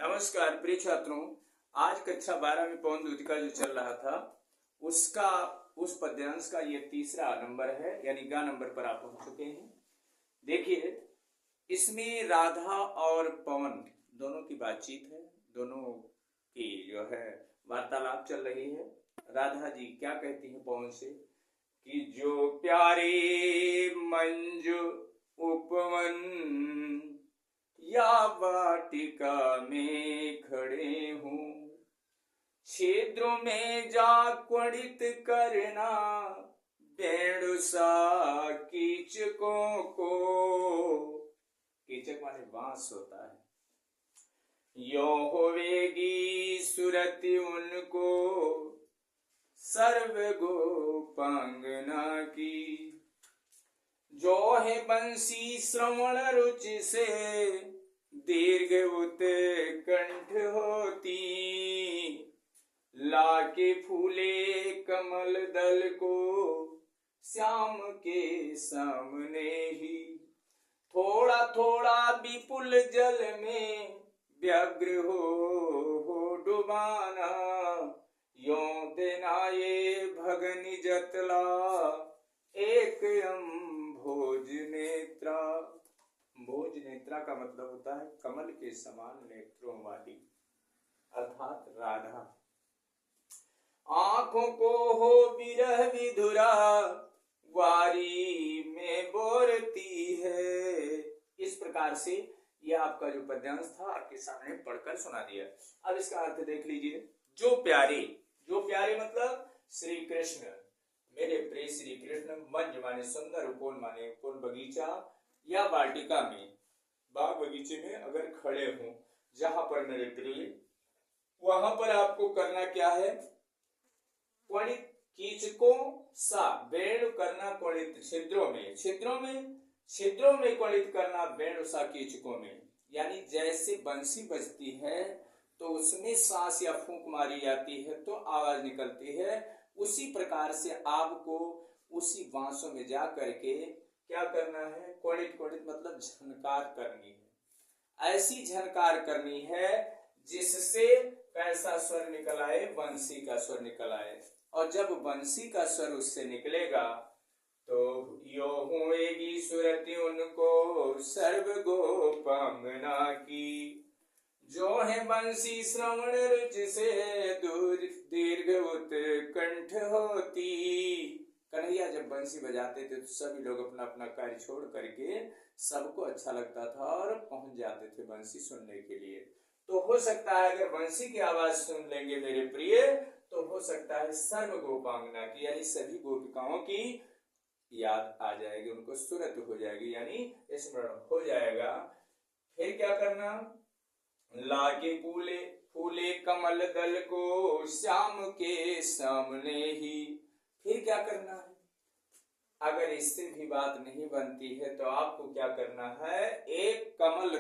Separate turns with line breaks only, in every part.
नमस्कार प्रिय छात्रों। आज कक्षा 12 में पवन दूतिका जो चल रहा था उसका उस पद्यांश का ये तीसरा नंबर है, यानी गा नंबर पर आप पहुंच चुके हैं। देखिए, इसमें राधा और पवन दोनों की बातचीत है, दोनों की जो है वार्तालाप चल रही है। राधा जी क्या कहती हैं पवन से कि जो प्यारे मंजू उपवन या वाटिका में खड़े हूँ, छिद्रों में जा क्वड़ित करना बेणुसा कीचकों को। कीचक माने बांस होता है। यो होवेगी सुरति उनको सर्व गोपांगना की, जो है बंसी श्रवण रुचि से दीर्घ उत्कंठ होती, लाके फूले कमल दल को श्याम के सामने ही, थोड़ा थोड़ा विपुल जल में व्यग्र हो डुबाना, यो देना ये भगनि जतला एक भोज नेत्रा। भोज नेत्रा का मतलब होता है कमल के समान नेत्रों वाली, अर्थात राधा। आंखों को हो विरह विधुरा वारी में बोरती है। इस प्रकार से यह आपका जो पद्यांश था आपके सामने पढ़कर सुना दिया। अब इसका अर्थ देख लीजिए। जो प्यारे मतलब श्री कृष्ण, मेरे प्रिय श्री कृष्ण। मंज माने सुंदर, उपवन माने उपवन बगीचा या वाटिका में, बाग बगीचे में अगर खड़े हों, जहां पर मेरे प्रिय, वहां पर आपको करना क्या है? क्वड़ित कीचकों सा वेणु करना, क्वड़ित छिद्रों में क्वड़ित वेणु सा कीचकों में। यानी जैसे बंसी बजती है तो उसमें सांस या फूंक मारी जाती है तो आवाज निकलती है, उसी प्रकार से आपको उसी बांसों में जा करके क्या करना है? क्वड़ित मतलब झनकार करनी है। ऐसी झनकार करनी है जिससे कैसा स्वर निकल आए? बंसी का स्वर निकल आए। और जब बंसी का स्वर उससे निकलेगा तो यो होएगी सुरति उनको सर्व गोपांगना की, जो है बंसी श्रवण रुचि से दूर दीर्घ उत्कंठ होती। कन्हैया जब बंसी बजाते थे तो सभी लोग अपना अपना कार्य छोड़ करके, सबको अच्छा लगता था और पहुंच जाते थे बंसी सुनने के लिए। तो हो सकता है अगर बंसी की आवाज सुन लेंगे मेरे प्रिय, तो हो सकता है सर्व गोपांगना की, यानी सभी गोपिकाओं की याद आ जाएगी, उनको सुरत हो जाएगी, यानी स्मरण हो जाएगा। फिर क्या करना? लागे फूले कमल दल को श्याम के सामने ही। फिर क्या करना है? अगर इससे भी बात नहीं बनती है तो आपको क्या करना है? एक कमल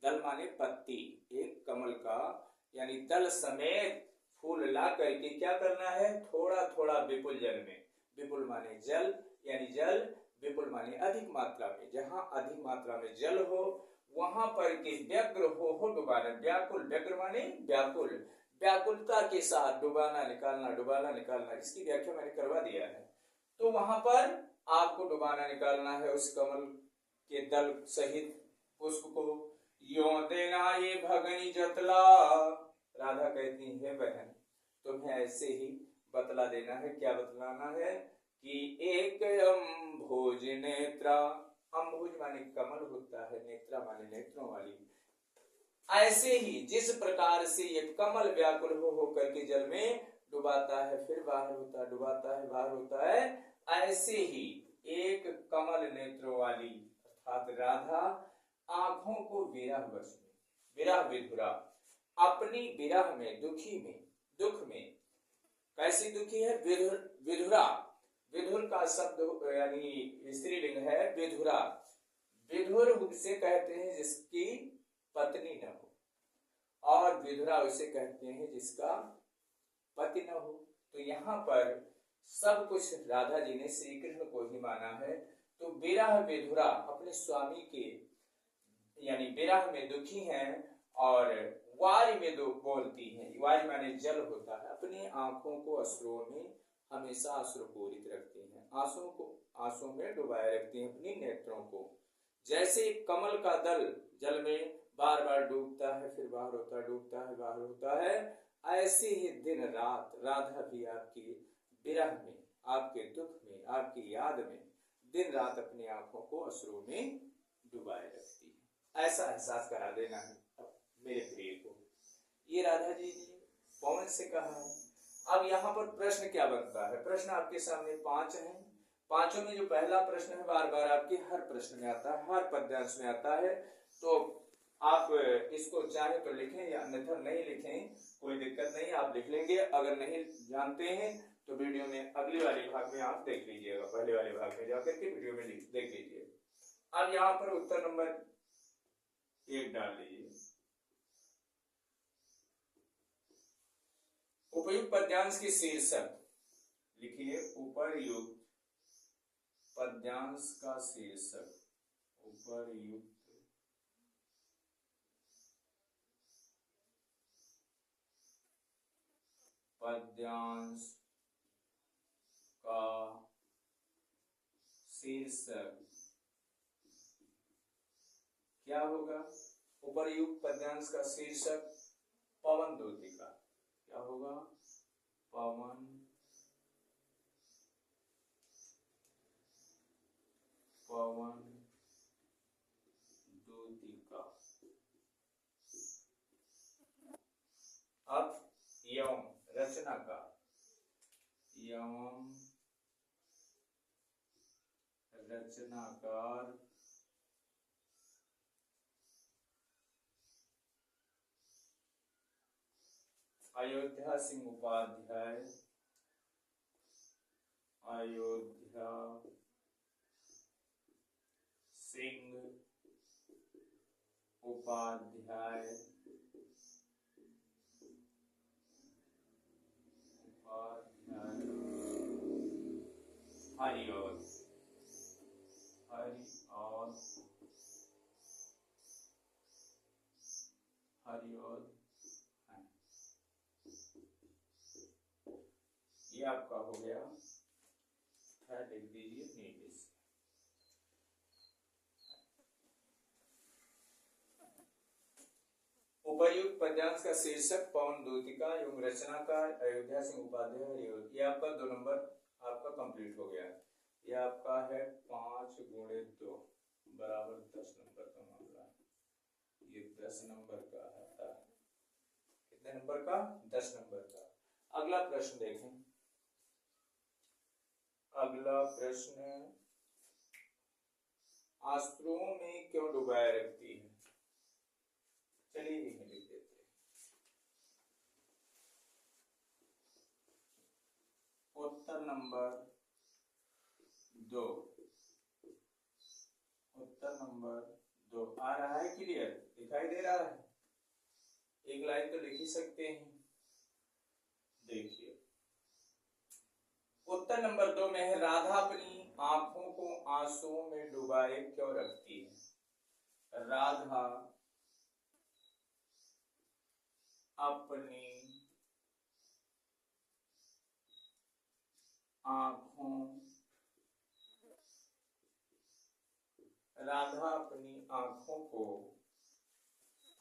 दल माने पत्ती, एक कमल का यानी दल समेत फूल ला करके क्या करना है? थोड़ा थोड़ा विपुल जल में, विपुल माने जल यानी जल, विपुल माने अधिक मात्रा में, जहां अधिक मात्रा में जल हो वहां पर के व्यग्र हो डुबाना। व्याकुल, व्यग्र माने व्याकुल, व्याकुलता के साथ डुबाना निकालना, इसकी व्याख्या मैंने करवा दिया है। तो वहां पर आपको डुबाना निकालना है उस कमल के दल सहित पुष्प को। यो देना ये भगनी जतला, राधा कहती है बहन तुम्हें ऐसे ही बतला देना है। क्या बतलाना है? कि एक भोज नेत्रा, अम्भुज माने कमल होता है, नेत्रा माने नेत्रों वाली। ऐसे ही जिस प्रकार से ये कमल व्याकुल हो करके जल में डुबाता है, फिर बाहर होता है, डुबाता है, बाहर होता है, ऐसे ही एक कमल नेत्रों वाली अर्थात राधा आंखों को विरह वश में, विरह विधुरा, अपनी विरह में, दुख में कैसी दुखी है? विधुरा। विधुर का शब्द यानी स्त्रीलिंग है विधुरा। विधुर उसे कहते हैं जिसकी पत्नी न हो, और विधुरा उसे कहते हैं जिसका पति न हो। तो यहाँ पर सब कुछ राधा जी ने श्री कृष्ण को ही माना है। तो विरह विधुरा अपने स्वामी के यानी विरह में दुखी हैं और वारी में दो बोलती हैं। वारी माने जल होता है। अपनी आंखों को अश्रुओं में हमेशा अश्रुपूरित रखती हैं, आंसू में डुबाए रखती हैं अपनी नेत्रों को। जैसे कमल का दल जल में बार बार डूबता है, फिर बाहर होता है, डूबता है, बाहर होता है, ऐसे ही दिन रात राधा भी आपकी विरह में, आपके दुख में, आपकी याद में दिन रात अपनी आंखों को अश्रुओं में डुबाए रखती है। ऐसा एहसास करा देना है मेरे प्रिय को। ये राधा जी ने पवन से कहा है। अब यहाँ पर प्रश्न क्या बनता है? प्रश्न आपके सामने 5 हैं। पांचों में जो पहला प्रश्न है बार बार आपके हर प्रश्न में आता है, हर पद्यांश में आता है। तो आप इसको चाहे तो लिखें या अन्यथा नहीं लिखें, कोई दिक्कत नहीं, आप लिख लेंगे। अगर नहीं जानते हैं तो वीडियो में अगले वाले भाग में आप देख लीजिएगा, पहले वाले भाग में जाकर के वीडियो में देख लीजिए। अब यहाँ पर उत्तर नंबर 1 डाल लीजिए। उपयुक्त पद्यांश के शीर्षक लिखिए। उपयुक्त पद्यांश का शीर्षक, उपयुक्त पद्यांश का शीर्षक क्या होगा? उपर्युक्त पद्यांश का शीर्षक पवन दूतिका। क्या होगा? पवन दूतिका। अब यम रचना का, यम रचनाकार अयोध्या सिंह उपाध्याय, अयोध्या सिंह उपाध्याय, हरिऔध, हरिऔध, हरिऔध ये आपका हो गया। लिख दीजिए नीचे से। उपर्युक्त पद्यांश का शीर्षक पवन दूतिका एवं रचनाकार अयोध्या सिंह उपाध्याय, हरिऔध। ये आपका 2 नंबर आपका कंप्लीट हो गया। ये आपका है 5 × 2 बराबर 10 नंबर का मामला। ये 10 नंबर का है। कितने नंबर का? 10 नंबर का। अगला प्रश्न देखें। अगला प्रश्न, अश्रुओं में क्यों डुबाए रखती है? चलिए लिख देते हैं। उत्तर नंबर 2, उत्तर नंबर 2 आ रहा है? क्लियर दिखाई दे रहा है? एक लाइन तो लिख ही सकते हैं। देखिए उत्तर नंबर 2 में है, राधा अपनी आंखों को आंसुओं में डुबाए क्यों रखती है? राधा अपनी आंखों, राधा अपनी आंखों को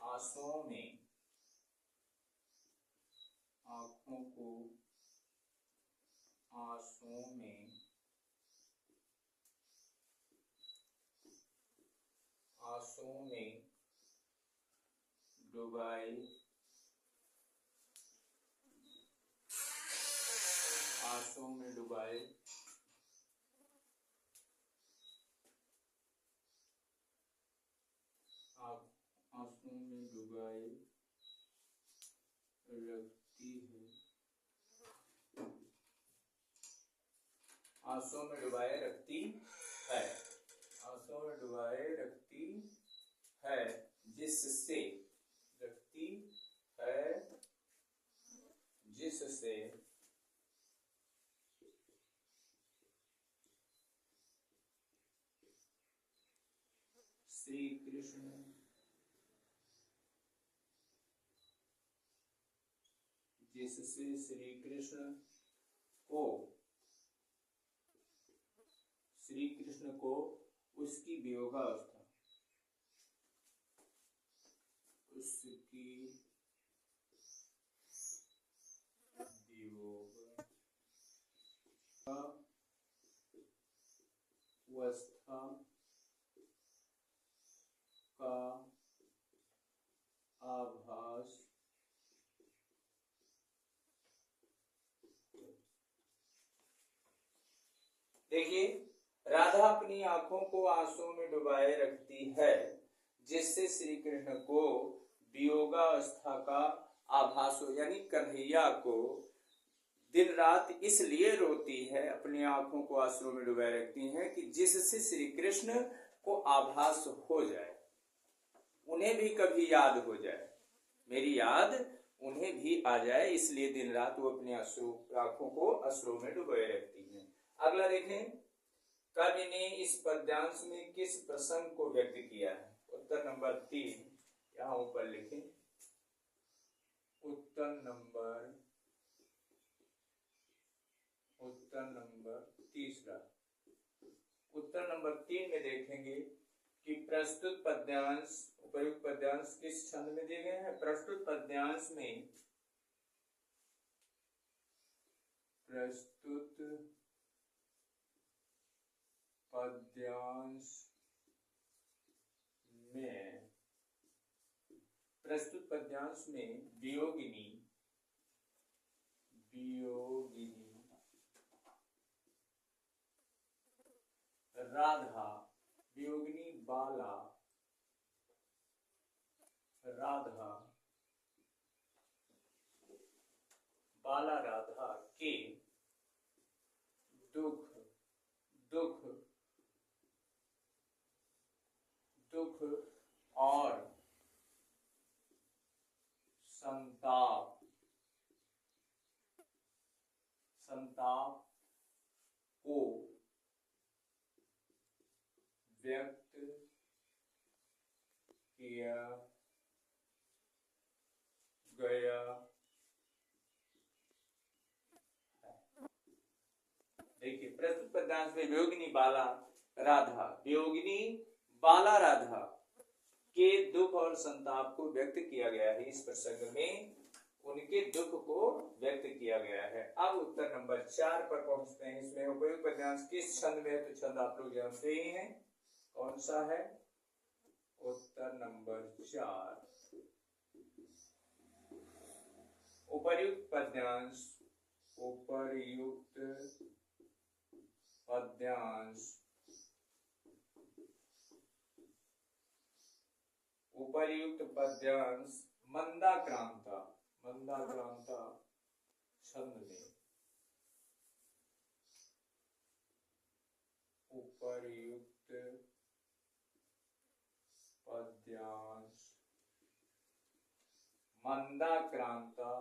आंसुओं में, आंखों को आंसुओं में, आंसुओं में डुबाए, आंसुओं में डुबाए आंसुओं में डुबाए रखती है, आंसुओं में डुबाए रखती है, आंसुओं में डुबाए रखती है, जिससे रखती है, जिससे श्री कृष्ण जिससे श्री कृष्ण को उसकी वियोगावस्था का आभास देखिए, राधा अपनी आंखों को आंसुओं में डुबाए रखती है, जिससे श्री कृष्ण को वियोगावस्था का आभास हो, यानी कन्हैया को दिन रात इसलिए रोती है, अपनी आंखों को आंसुओं में डुबाए रखती है कि जिससे श्री कृष्ण को आभास हो जाए, उन्हें भी कभी याद हो जाए, मेरी याद उन्हें भी आ जाए, इसलिए दिन रात वो अपनी आंखों को अश्रु में डुबाए रखती है। अगला देखें, कवि ने इस पद्यांश में किस प्रसंग को व्यक्त किया है? उत्तर नंबर 3 यहाँ ऊपर लिखें। उत्तर नंबर 3 में देखेंगे कि प्रस्तुत पद्यांश, उपयुक्त पद्यांश किस छंद में दिए गए हैं? प्रस्तुत पद्यांश में वियोगिनी राधा, वियोगिनी बाला राधा के दुख और संताप को व्यक्त किया गया है। देखिए, प्रस्तुत पद्यांश में वियोगिनी बाला राधा के दुख और संताप को व्यक्त किया गया है। इस प्रसंग में उनके दुख को व्यक्त किया गया है। अब उत्तर नंबर 4 पर पहुंचते हैं। इसमें उपयुक्त पद्यांश किस छंद में है? तो छंद आप लोग जानते ही हैं, कौन सा है? उत्तर नंबर 4। उपर्युक्त पद्यांश मंदाक्रांता छंद में उपर्युक्त पद्यांश मंदाक्रांता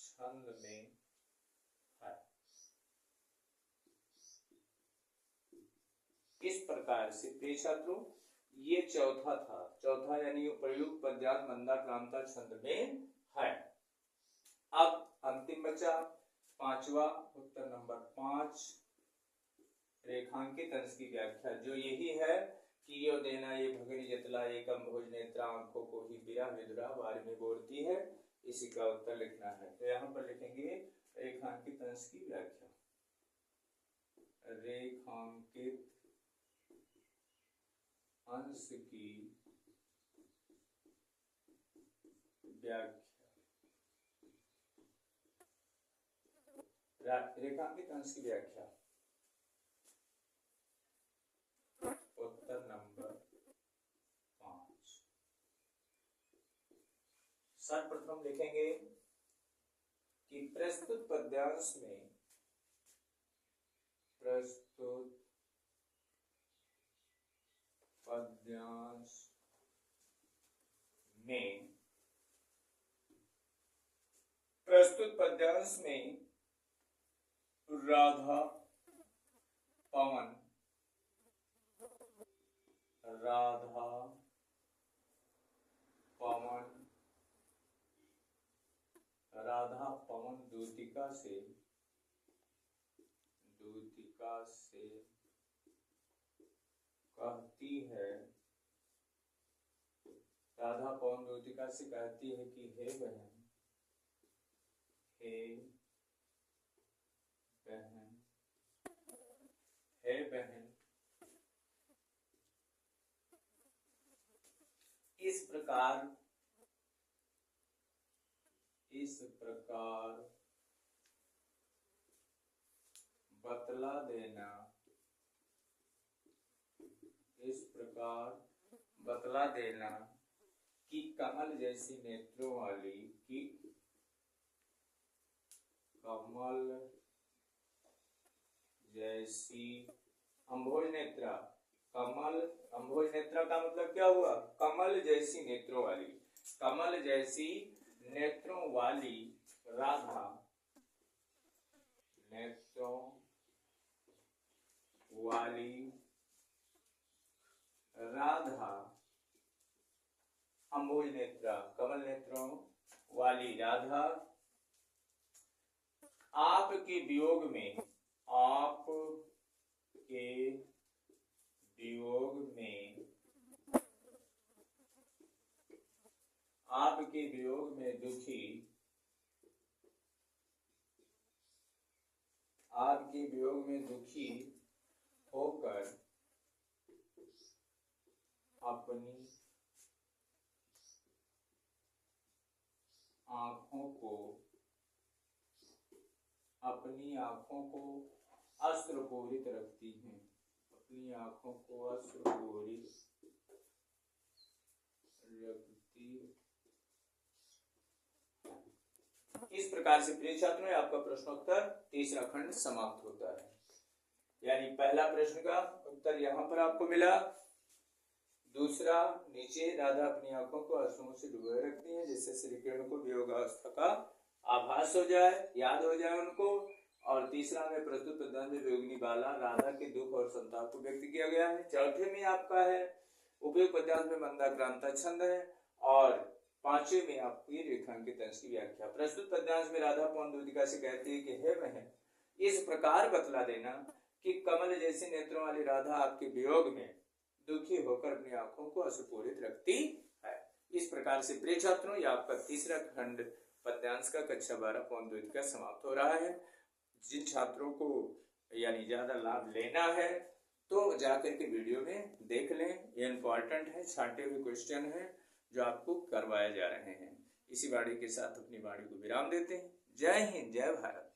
छंद में है। इस प्रकार से प्रिय छात्रों, ये चौथा यानी प्रयुक्त पद्यांश मंदाक्रांता छंद में है। अब अंतिम बचा 5वां, उत्तर नंबर 5, रेखांकित अंश की व्याख्या, जो यही है कि यो देना ये भगनी जतला एकम भोज नेत्रा, आंखों को ही विरह विदुरा वार में बोलती है। इसी का उत्तर लिखना है। तो यहाँ पर लिखेंगे रेखांकित अंश की व्याख्या। रेखांकित अंश की व्याख्या। रेखांकित अंश की व्याख्या उत्तर नंबर 5। सर्वप्रथम लिखेंगे कि प्रस्तुत पद्यांश में राधा पवन, राधा पवन, राधा पवन दूतिका से कहती है, राधा पवन दूतिका से कहती है कि हे बहन, हे बहन, हे बहन, इस प्रकार बतला देना, इस प्रकार बतला देना कि कमल जैसी नेत्रों वाली, कि कमल जैसी अंभोज नेत्रा, कमल अंभोज नेत्रा का मतलब क्या हुआ? कमल जैसी नेत्रों वाली, कमल जैसी नेत्रों वाली राधा, नेत्रों वाली राधा, अंबुज नेत्रा कमल नेत्रों वाली राधा, आपके वियोग में, आपके वियोग में, आपके वियोग में दुखी, आपके वियोग में दुखी होकर अपनी आंखों को अश्रुपूरित रखती हैं, अपनी आंखों को अश्रुपूरित रखती। इस प्रकार से प्रिय छात्रों, आपका प्रश्नोत्तर तीसरा खंड समाप्त होता है। यानी पहला प्रश्न का उत्तर यहाँ पर आपको मिला, दूसरा नीचे राधा अपनी आंखों को आंसुओं से डुबोए रखती हैं जिससे श्री कृष्ण को वियोगावस्था का आभास हो जाए, याद हो जाए उनको। और तीसरा में प्रस्तुत पद्यांश में वियोगिनी बाला राधा के दुख और संताप को व्यक्त किया गया है। चौथे में आपका है उपयोग पद्यांश में मंदाक्रांता छंद है, और पांचवें में आपकी रेखांकित अंश की व्याख्या। प्रस्तुत पद्यांश में राधा पवन दूतिका से कहती है कि हे बहन, इस प्रकार बतला देना कि कमल जैसे नेत्रों वाली राधा आपके वियोग में दुखी होकर अपनी आंखों को अश्रुपूरित रखती है। इस प्रकार से प्रिय छात्रों, यह आपका तीसरा खंड पद्यांश का कक्षा 12 पवन दूतिका समाप्त हो रहा है। जिन छात्रों को यानी ज्यादा लाभ लेना है तो जाकर के वीडियो में देख लें, ये इम्पोर्टेंट है, छांटे हुए क्वेश्चन है जो आपको करवाए जा रहे हैं। इसी वाणी के साथ अपनी वाणी को विराम देते हैं। जय हिंद, जय भारत।